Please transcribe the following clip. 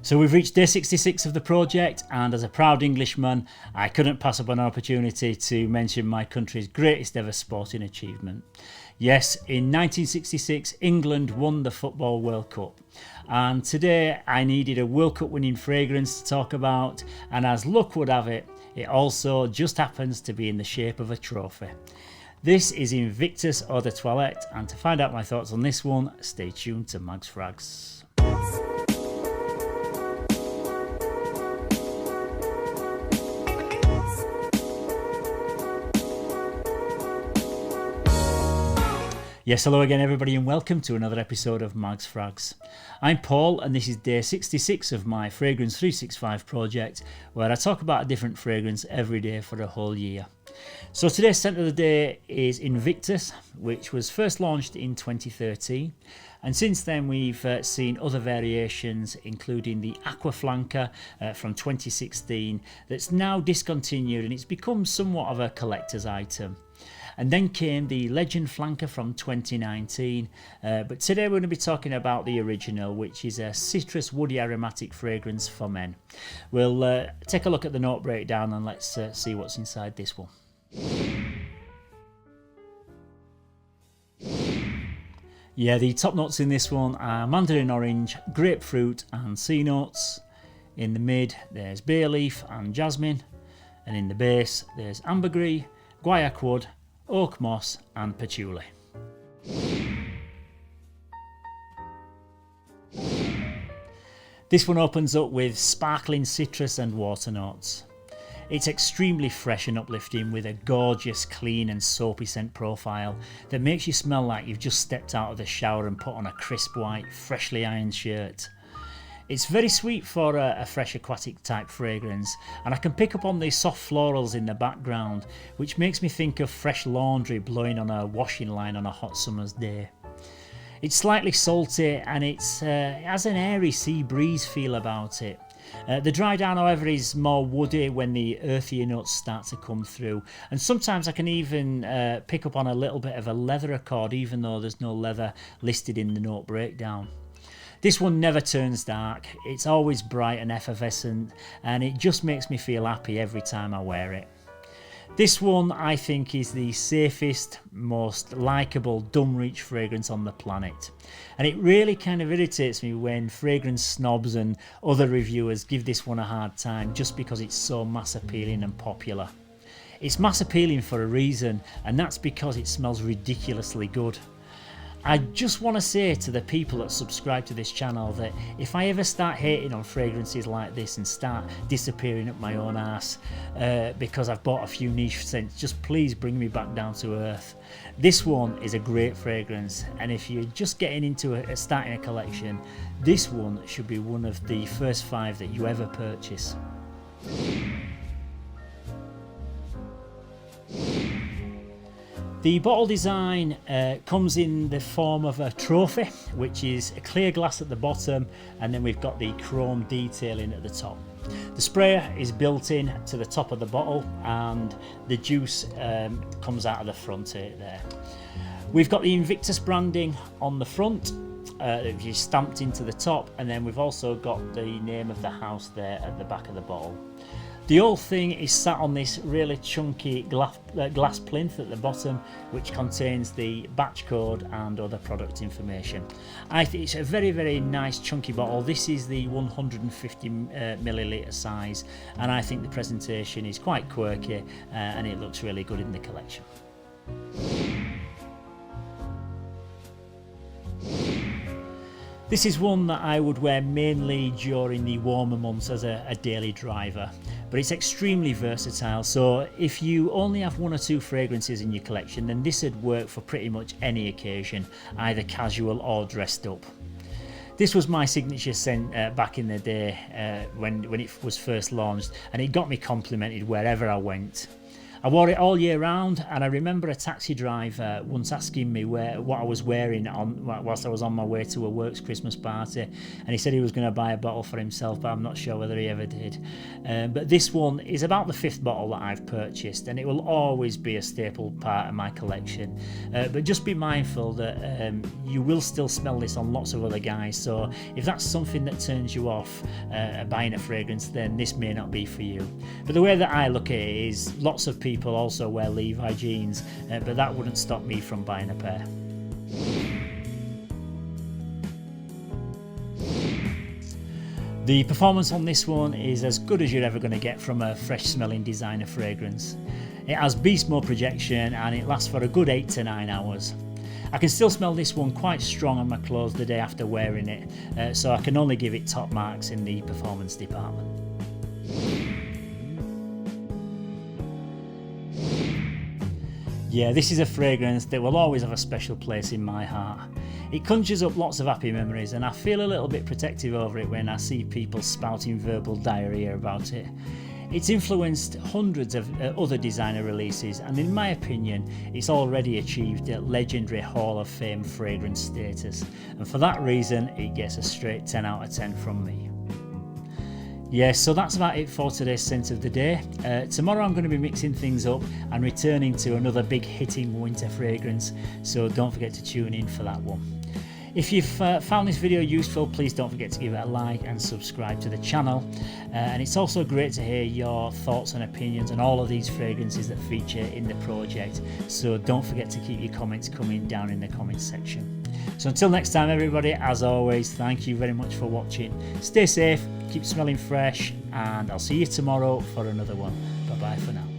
So we've reached day 66 of the project, and as a proud Englishman, I couldn't pass up an opportunity to mention my country's greatest ever sporting achievement. Yes, in 1966, England won the Football World Cup. And today I needed a World Cup winning fragrance to talk about, and as luck would have it, it also just happens to be in the shape of a trophy. This is Invictus Eau de Toilette, and to find out my thoughts on this one, stay tuned to Mags Frags. Yes, hello again everybody and welcome to another episode of Mags Frags. I'm Paul and this is day 66 of my Fragrance 365 project, where I talk about a different fragrance every day for a whole year. So today's scent of the day is Invictus, which was first launched in 2013, and since then we've seen other variations, including the Aqua Flanker from 2016 that's now discontinued and it's become somewhat of a collector's item. And then came the Legend Flanker from 2019, but today we're going to be talking about the original, which is a citrus woody aromatic fragrance for men. We'll take a look at the note breakdown and let's see what's inside this one. Yeah, the top notes in this one are mandarin orange, grapefruit and sea notes. In the mid there's bay leaf and jasmine, and in the base there's ambergris, guaiac wood, Oakmoss and patchouli. This one opens up with sparkling citrus and water notes. It's extremely fresh and uplifting with a gorgeous, clean and soapy scent profile that makes you smell like you've just stepped out of the shower and put on a crisp white, freshly ironed shirt. It's very sweet for a fresh aquatic type fragrance, and I can pick up on the soft florals in the background, which makes me think of fresh laundry blowing on a washing line on a hot summer's day. It's slightly salty and it has an airy sea breeze feel about it. The dry down, however, is more woody when the earthier notes start to come through, and sometimes I can even pick up on a little bit of a leather accord, even though there's no leather listed in the note breakdown. This one never turns dark, it's always bright and effervescent, and it just makes me feel happy every time I wear it. This one I think is the safest, most likeable dumb reach fragrance on the planet, and it really kind of irritates me when fragrance snobs and other reviewers give this one a hard time just because it's so mass appealing and popular. It's mass appealing for a reason, and that's because it smells ridiculously good. I just want to say to the people that subscribe to this channel that if I ever start hating on fragrances like this and start disappearing up my own arse because I've bought a few niche scents, just please bring me back down to earth. This one is a great fragrance, and if you're just getting into starting a collection, this one should be one of the first 5 that you ever purchase. The bottle design comes in the form of a trophy, which is a clear glass at the bottom, and then we've got the chrome detailing at the top. The sprayer is built in to the top of the bottle, and the juice comes out of the front there. We've got the Invictus branding on the front, which is stamped into the top, and then we've also got the name of the house there at the back of the bottle. The whole thing is sat on this really chunky glass plinth at the bottom, which contains the batch code and other product information. I think it's a very, very nice chunky bottle. This is the 150 milliliter size, and I think the presentation is quite quirky and it looks really good in the collection. This is one that I would wear mainly during the warmer months as a daily driver, but it's extremely versatile, so if you only have 1 or 2 fragrances in your collection, then this would work for pretty much any occasion, either casual or dressed up. This was my signature scent back in the day when it was first launched, and it got me complimented wherever I went. I wore it all year round, and I remember a taxi driver once asking me what I was wearing whilst I was on my way to a works Christmas party, and he said he was going to buy a bottle for himself, but I'm not sure whether he ever did. But this one is about the 5th bottle that I've purchased, and it will always be a staple part of my collection. But just be mindful that you will still smell this on lots of other guys, so if that's something that turns you off buying a fragrance, then this may not be for you. But the way that I look at it is, lots of people also wear Levi jeans, but that wouldn't stop me from buying a pair. The performance on this one is as good as you're ever going to get from a fresh smelling designer fragrance. It has beast mode projection and it lasts for a good 8 to 9 hours. I can still smell this one quite strong on my clothes the day after wearing it, so I can only give it top marks in the performance department. Yeah, this is a fragrance that will always have a special place in my heart. It conjures up lots of happy memories, and I feel a little bit protective over it when I see people spouting verbal diarrhea about it. It's influenced hundreds of other designer releases, and in my opinion it's already achieved a legendary Hall of Fame fragrance status, and for that reason it gets a straight 10 out of 10 from me. Yeah, so that's about it for today's scent of the day. Tomorrow I'm going to be mixing things up and returning to another big hitting winter fragrance, so don't forget to tune in for that one. If you've found this video useful, please don't forget to give it a like and subscribe to the channel. And it's also great to hear your thoughts and opinions on all of these fragrances that feature in the project, so don't forget to keep your comments coming down in the comments section. So until next time everybody, as always, thank you very much for watching. Stay safe, keep smelling fresh, and I'll see you tomorrow for another one. Bye bye for now.